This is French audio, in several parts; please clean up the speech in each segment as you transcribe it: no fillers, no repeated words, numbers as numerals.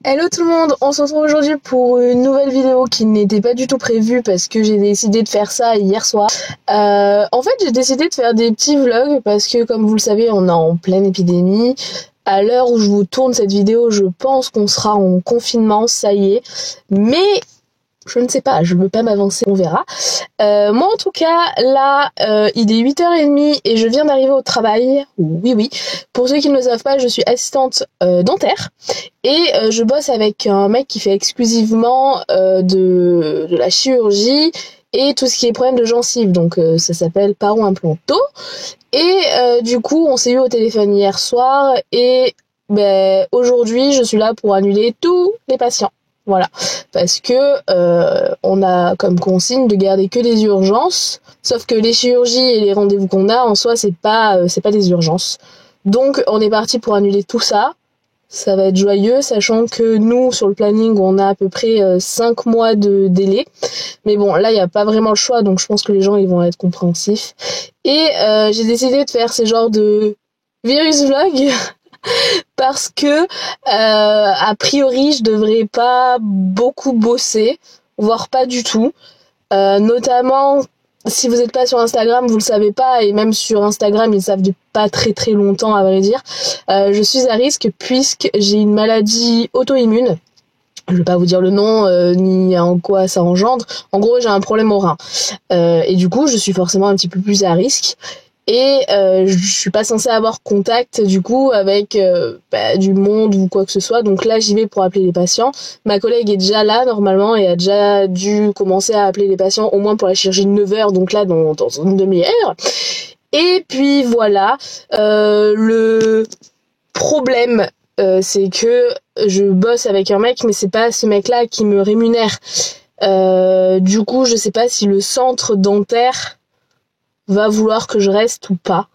Hello tout le monde, on se retrouve aujourd'hui pour une nouvelle vidéo qui n'était pas du tout prévue parce que j'ai décidé de faire ça hier soir. En fait, j'ai décidé de faire des petits vlogs parce que comme vous le savez, on est en pleine épidémie. À l'heure où je vous tourne cette vidéo, je pense qu'on sera en confinement, ça y est. Mais je ne sais pas, je ne veux pas m'avancer, on verra. Moi en tout cas, là, il est 8h30 et je viens d'arriver au travail. Oui. Pour ceux qui ne le savent pas, je suis assistante dentaire. Et je bosse avec un mec qui fait exclusivement de la chirurgie et tout ce qui est problème de gencives. Donc ça s'appelle paro-implanto. Et du coup, on s'est eu au téléphone hier soir et aujourd'hui, je suis là pour annuler tous les patients. Voilà, parce que on a comme consigne de garder que les urgences, sauf que les chirurgies et les rendez-vous qu'on a en soi, c'est pas des urgences. Donc on est parti pour annuler tout ça. Ça va être joyeux, sachant que nous, sur le planning, on a à peu près 5 mois de délai. Mais bon, là, il n'y a pas vraiment le choix, donc je pense que les gens ils vont être compréhensifs. Et j'ai décidé de faire ce genre de virus vlog parce que, a priori, je devrais pas beaucoup bosser, voire pas du tout. Notamment, si vous n'êtes pas sur Instagram, vous le savez pas, et même sur Instagram, ils le savent depuis pas très longtemps, à vrai dire. Je suis à risque puisque j'ai une maladie auto-immune. Je vais pas vous dire le nom, ni en quoi ça engendre. En gros, j'ai un problème au rein. Et du coup, je suis forcément un petit peu plus à risque. Et je suis pas censée avoir contact du coup avec du monde ou quoi que ce soit. Donc là, j'y vais pour appeler les patients. Ma collègue est déjà là normalement et a déjà dû commencer à appeler les patients au moins pour la chirurgie de 9h. Donc là, dans une demi-heure. Et puis voilà, le problème, c'est que je bosse avec un mec, mais c'est pas ce mec-là qui me rémunère. Du coup, je sais pas si le centre dentaire va vouloir que je reste ou pas.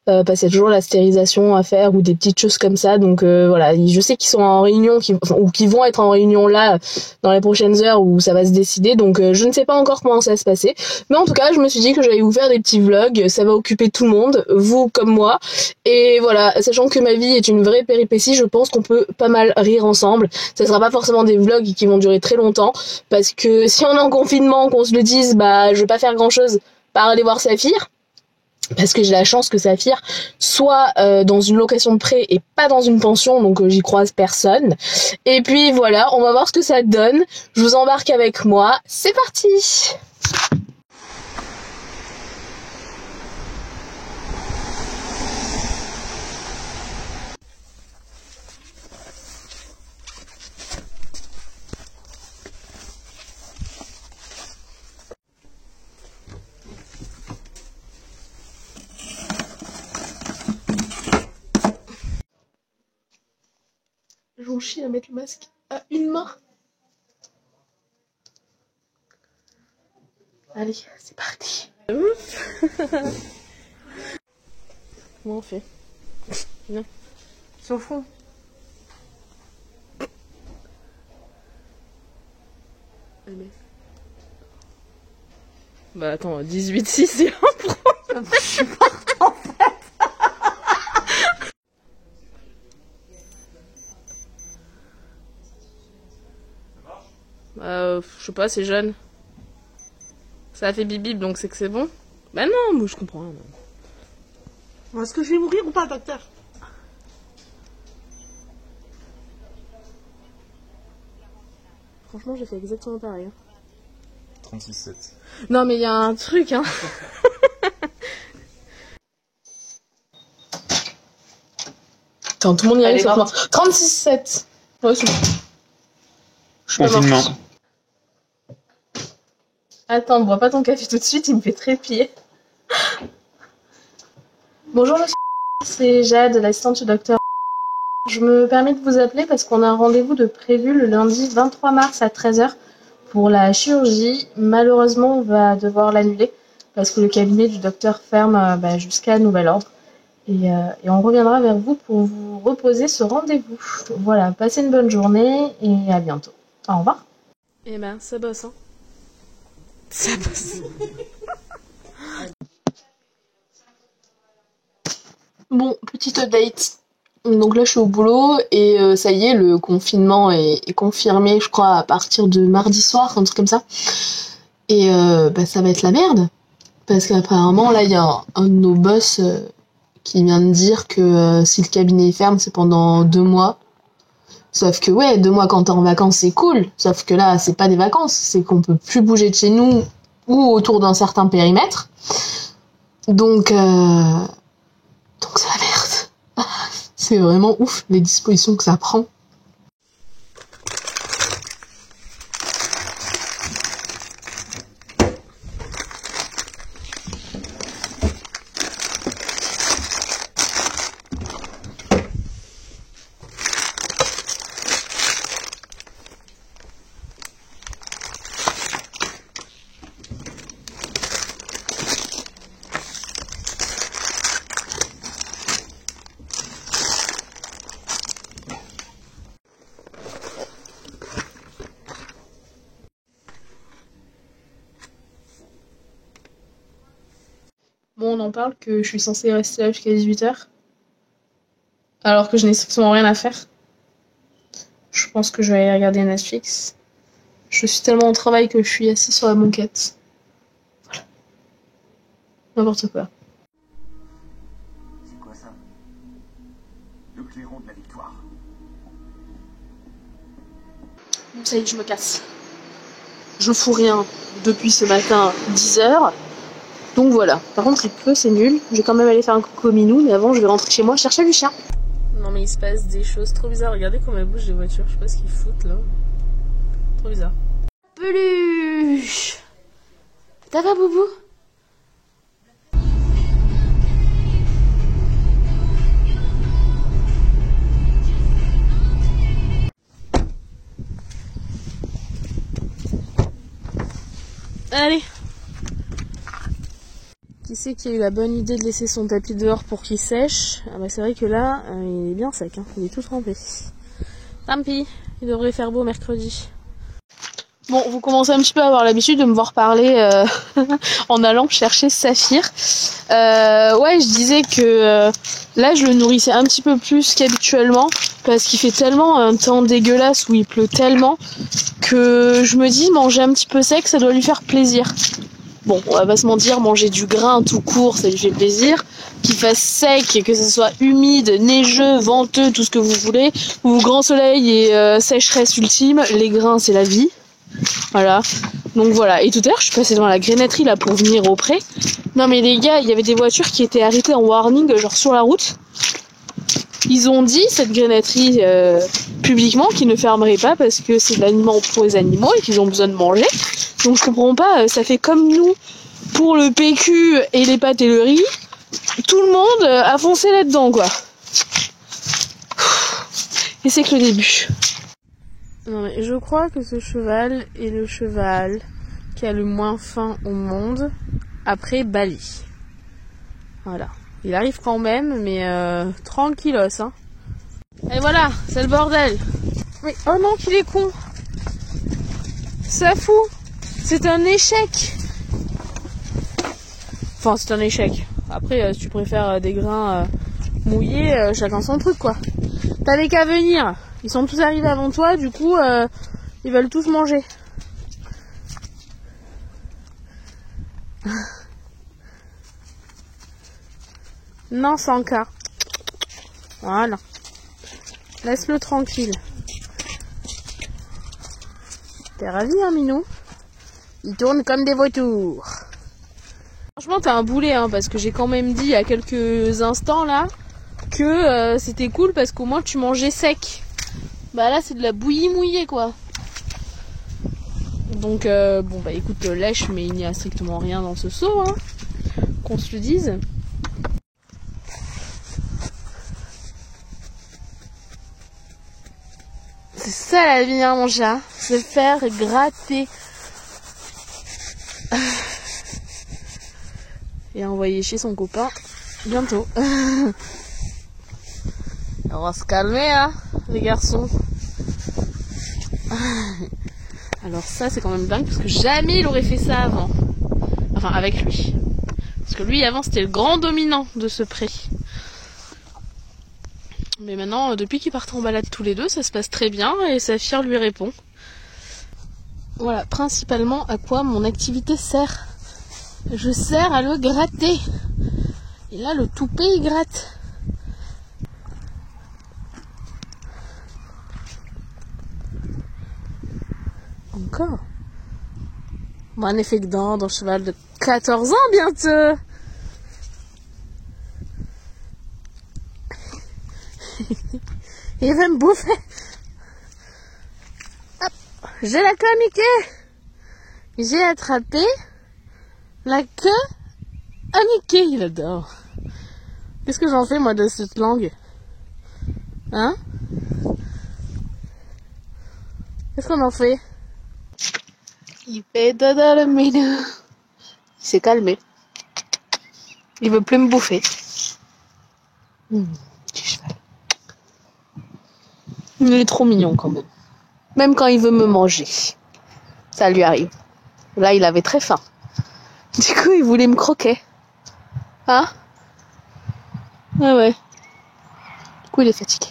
Parce qu'il y a toujours la stérilisation à faire ou des petites choses comme ça. Donc voilà, je sais qu'ils sont en réunion ou qu'ils vont être en réunion là dans les prochaines heures où ça va se décider. Donc je ne sais pas encore comment ça va se passer. Mais en tout cas, je me suis dit que j'allais vous faire des petits vlogs. Ça va occuper tout le monde, vous comme moi. Et voilà, sachant que ma vie est une vraie péripétie, je pense qu'on peut pas mal rire ensemble. Ça sera pas forcément des vlogs qui vont durer très longtemps. Parce que si on est en confinement, qu'on se le dise, je vais pas faire grand chose par aller voir Saphir. Parce que j'ai la chance que Saphir soit dans une location de prêt et pas dans une pension, donc j'y croise personne. Et puis voilà, on va voir ce que ça donne. Je vous embarque avec moi, c'est parti! Je vous chie à mettre le masque à une main. Allez, c'est parti. Comment on fait? Viens. C'est au fond. Allez. Bah attends, 18-6 c'est un pro. Je suis partie en fait. Je sais pas, c'est jeune. Ça a fait bip bip donc c'est que c'est bon. Bah non, moi je comprends rien. Bon, est-ce que je vais mourir ou pas, docteur? Franchement, j'ai fait exactement pareil. 36,7. Non mais il y a un truc hein. Attends, tout le monde y arrive sauf moi. 36,7. Ouais, c'est bon. Je suis pas Confinement. morte. Attends, bois pas ton café tout de suite, il me fait trépied. Bonjour monsieur, c'est Jade, l'assistante du docteur. Je me permets de vous appeler parce qu'on a un rendez-vous de prévu le lundi 23 mars à 13h pour la chirurgie. Malheureusement, on va devoir l'annuler parce que le cabinet du docteur ferme jusqu'à nouvel ordre. Et on reviendra vers vous pour vous reposer ce rendez-vous. Voilà, passez une bonne journée et à bientôt. Au revoir. Eh ben, ça bosse, hein. Ça bosse. Bon, petite update. Donc là je suis au boulot et ça y est, le confinement est confirmé, je crois, à partir de mardi soir, un truc comme ça. Et ça va être la merde. Parce qu'apparemment là il y a un de nos boss qui vient de dire que si le cabinet est ferme, c'est pendant 2 mois. Sauf que ouais, 2 mois quand t'es en vacances, c'est cool. Sauf que là, c'est pas des vacances, c'est qu'on peut plus bouger de chez nous ou autour d'un certain périmètre. Donc c'est la merde. C'est vraiment ouf les dispositions que ça prend. Bon, on en parle que je suis censée rester là jusqu'à 18h. Alors que je n'ai strictement rien à faire. Je pense que je vais aller regarder Netflix. Je suis tellement au travail que je suis assise sur la banquette. Voilà. N'importe quoi. C'est quoi ça? Le clairon de la victoire. Bon, ça y est, je me casse. Je fous rien depuis ce matin 10h. Donc voilà. Par contre, il pleut, c'est nul. Je vais quand même aller faire un coucou au minou, mais avant, je vais rentrer chez moi chercher du chien. Non, mais il se passe des choses trop bizarres. Regardez comment elles bougent les voitures. Je sais pas ce qu'ils foutent là. Trop bizarre. Peluche! Ça va, Boubou? Allez! Qui c'est qui a eu la bonne idée de laisser son tapis dehors pour qu'il sèche? Ah bah c'est vrai que là, il est bien sec, hein. Il est tout trempé. Tant pis, il devrait faire beau mercredi. Bon, vous commencez un petit peu à avoir l'habitude de me voir parler en allant chercher Saphir. Ouais, je disais que là, je le nourrissais un petit peu plus qu'habituellement parce qu'il fait tellement un temps dégueulasse où il pleut tellement que je me dis manger un petit peu sec, ça doit lui faire plaisir. Bon, on va pas se mentir, manger du grain tout court, ça lui fait plaisir. Qu'il fasse sec, et que ce soit humide, neigeux, venteux, tout ce que vous voulez, ou grand soleil et sécheresse ultime, les grains c'est la vie. Voilà. Donc voilà. Et tout à l'heure, je suis passée devant la grenetterie là pour venir au pré. Non mais les gars, il y avait des voitures qui étaient arrêtées en warning, genre sur la route. Ils ont dit, cette grenetterie, publiquement, qu'ils ne fermeraient pas parce que c'est de l'aliment pour les animaux et qu'ils ont besoin de manger. Donc je comprends pas, ça fait comme nous pour le PQ et les pâtes et le riz. Tout le monde a foncé là-dedans, quoi. Et c'est que le début. Non mais je crois que ce cheval est le cheval qui a le moins faim au monde après Bali. Voilà. Il arrive quand même, mais tranquillos, hein. Et voilà, c'est le bordel. Mais oh non, qu'il est con. Ça fout. C'est un échec. Enfin, c'est un échec. Après, si tu préfères des grains mouillés, chacun son truc, quoi. T'avais qu'à venir. Ils sont tous arrivés avant toi, du coup, ils veulent tous manger. Non, sans cas. Voilà. Laisse-le tranquille. T'es ravi, hein, Minou? Il tourne comme des vautours. Franchement, t'as un boulet, hein, parce que j'ai quand même dit il y a quelques instants, là, que c'était cool parce qu'au moins tu mangeais sec. Bah là, c'est de la bouillie mouillée, quoi. Donc, bon, bah écoute, lèche, mais il n'y a strictement rien dans ce seau, hein. Qu'on se le dise. C'est ça la vie, hein, mon chat. Se faire gratter. Et envoyer chez son copain bientôt. On va se calmer, hein, les garçons. Alors ça, c'est quand même dingue, parce que jamais il aurait fait ça avant. Enfin, avec lui. Parce que lui, avant, c'était le grand dominant de ce pré. Mais maintenant, depuis qu'ils partent en balade tous les deux, ça se passe très bien et Saphir lui répond. Voilà, principalement à quoi mon activité sert. Je sers à le gratter. Et là, le toupet, il gratte. Encore. Magnifique dent d'un cheval de 14 ans bientôt. Il veut me bouffer. Hop, j'ai la queue à Mickey. J'ai attrapé la queue à Mickey. Il adore. Qu'est-ce que j'en fais moi de cette langue? Hein? Qu'est-ce qu'on en fait? Il fait dodo le minou. Il s'est calmé. Il veut plus me bouffer. Petit cheval. Il est trop mignon quand même. Même quand il veut me manger. Ça lui arrive. Là, il avait très faim. Du coup, il voulait me croquer. Hein? Ouais. Du coup, il est fatigué.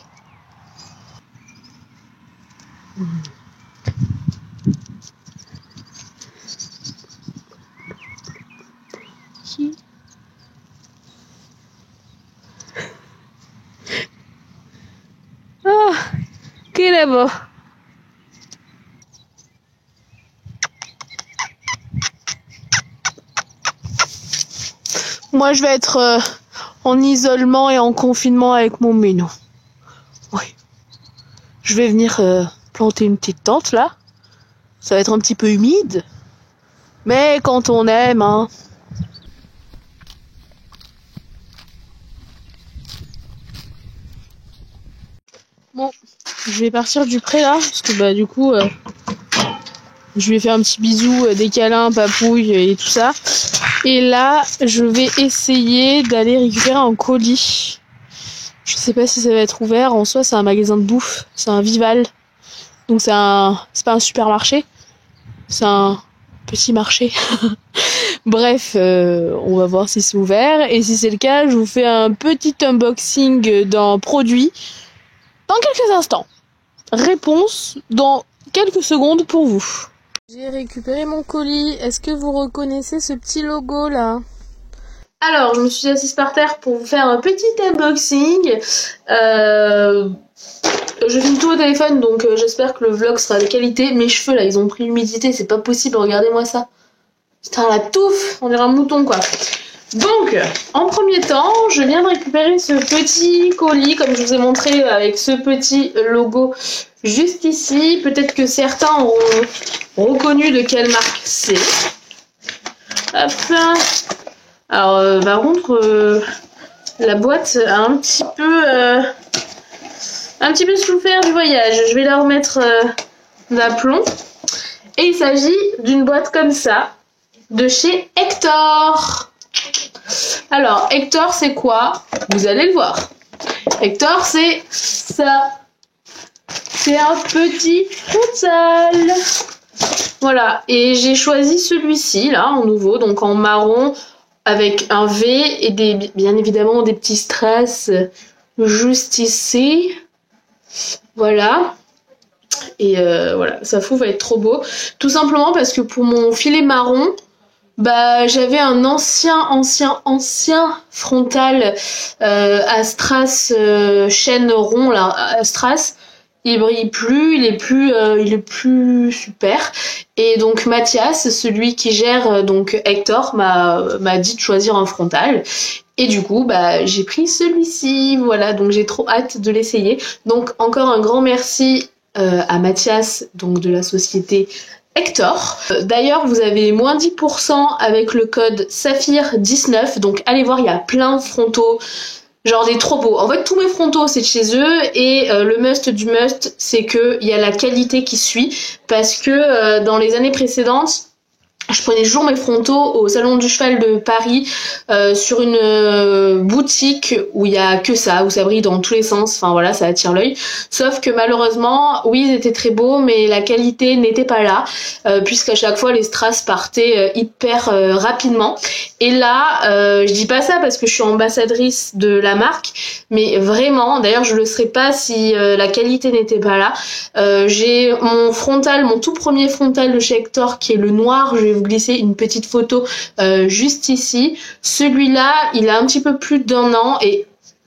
Ah, qu'il est beau. Moi, je vais être en isolement et en confinement avec mon minou. Oui. Je vais venir planter une petite tente là. Ça va être un petit peu humide. Mais quand on aime, hein. Bon, je vais partir du pré là, parce que bah du coup, je vais faire un petit bisou, des câlins, papouille et tout ça. Et là, je vais essayer d'aller récupérer un colis. Je sais pas si ça va être ouvert. En soi, c'est un magasin de bouffe, c'est un Vival. Donc c'est pas un supermarché, c'est un petit marché. Bref, on va voir si c'est ouvert. Et si c'est le cas, je vous fais un petit unboxing d'un produit dans quelques instants. Réponse dans quelques secondes pour vous. J'ai récupéré mon colis. Est-ce que vous reconnaissez ce petit logo là? Alors, je me suis assise par terre pour vous faire un petit unboxing. Je filme tout au téléphone, donc j'espère que le vlog sera de qualité. Mes cheveux là, ils ont pris l'humidité, c'est pas possible, regardez-moi ça. Putain, la touffe, on dirait un mouton quoi. Donc, en premier temps, je viens de récupérer ce petit colis, comme je vous ai montré, avec ce petit logo juste ici. Peut-être que certains auront reconnu de quelle marque c'est. Hop. Alors, par contre, la boîte a un petit peu souffert du voyage. Je vais la remettre d'aplomb. Et il s'agit d'une boîte comme ça, de chez Hector. Alors, Hector, c'est quoi? Vous allez le voir. Hector, c'est ça. C'est un petit frontal. Voilà, et j'ai choisi celui-ci, là, en nouveau, donc en marron, avec un V et bien évidemment des petits strass juste ici. Voilà. Et voilà, ça va être trop beau. Tout simplement parce que pour mon filet marron, bah j'avais un ancien frontal à strass chaîne rond là, à strass. Il brille plus, il est plus super. Et donc Mathias, celui qui gère donc Hector, m'a dit de choisir un frontal. Et du coup, bah j'ai pris celui-ci. Voilà, donc j'ai trop hâte de l'essayer. Donc encore un grand merci à Mathias, donc de la société Hector. D'ailleurs, vous avez moins 10% avec le code Saphir19. Donc allez voir, il y a plein de frontaux. Genre des trop beaux. En fait, tous mes frontaux, c'est de chez eux. Et le must du must, c'est qu'il y a la qualité qui suit. Parce que dans les années précédentes, je prenais toujours mes frontaux au salon du cheval de Paris, sur une boutique où il y a que ça, où ça brille dans tous les sens, enfin voilà, ça attire l'œil. Sauf que malheureusement, oui, ils étaient très beaux, mais la qualité n'était pas là, puisqu'à chaque fois les strass partaient hyper rapidement. Et là, je dis pas ça parce que je suis ambassadrice de la marque, mais vraiment, d'ailleurs je le serais pas si la qualité n'était pas là. J'ai mon frontal, mon tout premier frontal de chez Hector qui est le noir, je vais vous glisser une petite photo juste ici. Celui-là, il a un petit peu plus d'1 an et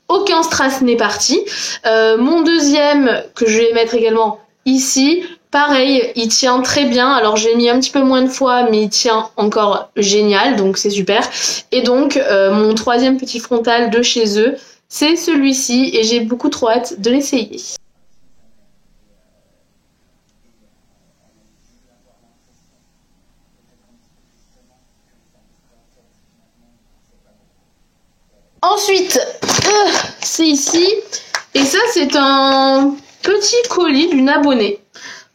aucun strass n'est parti. Mon deuxième, que je vais mettre également ici, pareil, il tient très bien. Alors j'ai mis un petit peu moins de fois, mais il tient encore génial, donc c'est super. Et donc mon troisième petit frontal de chez eux, c'est celui-ci et j'ai beaucoup trop hâte de l'essayer. Ensuite, c'est ici. Et ça, c'est un petit colis d'une abonnée.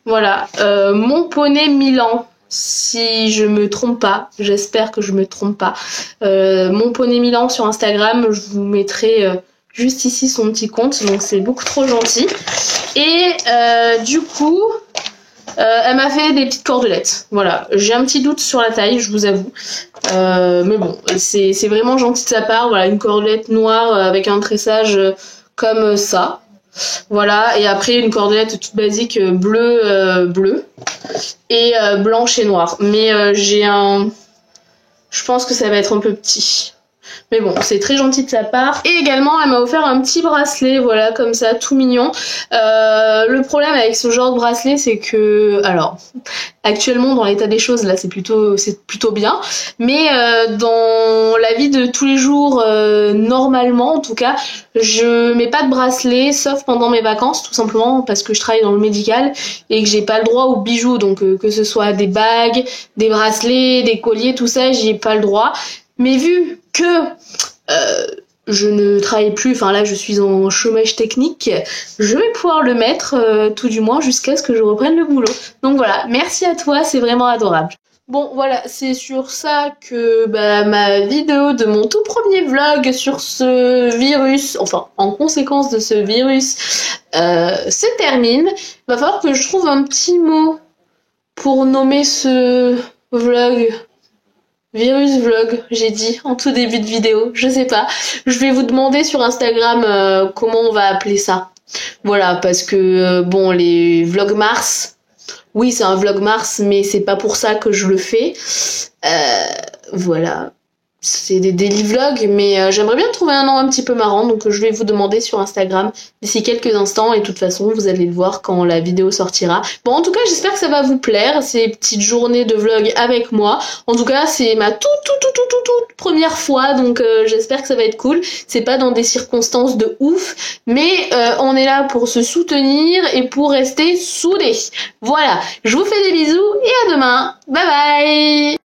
Voilà, mon poney Milan, si je me trompe pas, j'espère que je me trompe pas. Mon poney Milan sur Instagram, je vous mettrai juste ici son petit compte, donc c'est beaucoup trop gentil. Et du coup, elle m'a fait des petites cordelettes. Voilà, j'ai un petit doute sur la taille, je vous avoue. Mais bon, c'est vraiment gentil de sa part. Voilà, une cordelette noire avec un tressage comme ça. Voilà, et après une cordelette toute basique bleu et blanche et noire. Mais je pense que ça va être un peu petit. Mais bon, c'est très gentil de sa part. Et également, elle m'a offert un petit bracelet, voilà, comme ça, tout mignon. Le problème avec ce genre de bracelet, c'est que, alors, actuellement, dans l'état des choses, là, c'est plutôt bien. Mais dans la vie de tous les jours, normalement, en tout cas, je mets pas de bracelet, sauf pendant mes vacances, tout simplement, parce que je travaille dans le médical et que j'ai pas le droit aux bijoux. Donc, que ce soit des bagues, des bracelets, des colliers, tout ça, j'y ai pas le droit. Mais vu que je ne travaille plus, enfin là je suis en chômage technique, je vais pouvoir le mettre tout du moins jusqu'à ce que je reprenne le boulot. Donc voilà, merci à toi, c'est vraiment adorable. Bon voilà, c'est sur ça que ma vidéo de mon tout premier vlog sur ce virus, enfin en conséquence de ce virus, se termine. Il va falloir que je trouve un petit mot pour nommer ce vlog. Virus vlog, j'ai dit en tout début de vidéo, je sais pas. Je vais vous demander sur Instagram comment on va appeler ça. Voilà, parce que bon, les vlogmars, oui c'est un vlogmars, mais c'est pas pour ça que je le fais. Voilà. C'est des daily vlogs, mais j'aimerais bien trouver un nom un petit peu marrant, donc je vais vous demander sur Instagram d'ici quelques instants, et de toute façon vous allez le voir quand la vidéo sortira. Bon, en tout cas j'espère que ça va vous plaire, ces petites journées de vlog avec moi. En tout cas c'est ma toute première fois, donc j'espère que ça va être cool. C'est pas dans des circonstances de ouf, mais on est là pour se soutenir et pour rester soudés. Voilà, je vous fais des bisous et à demain, bye bye.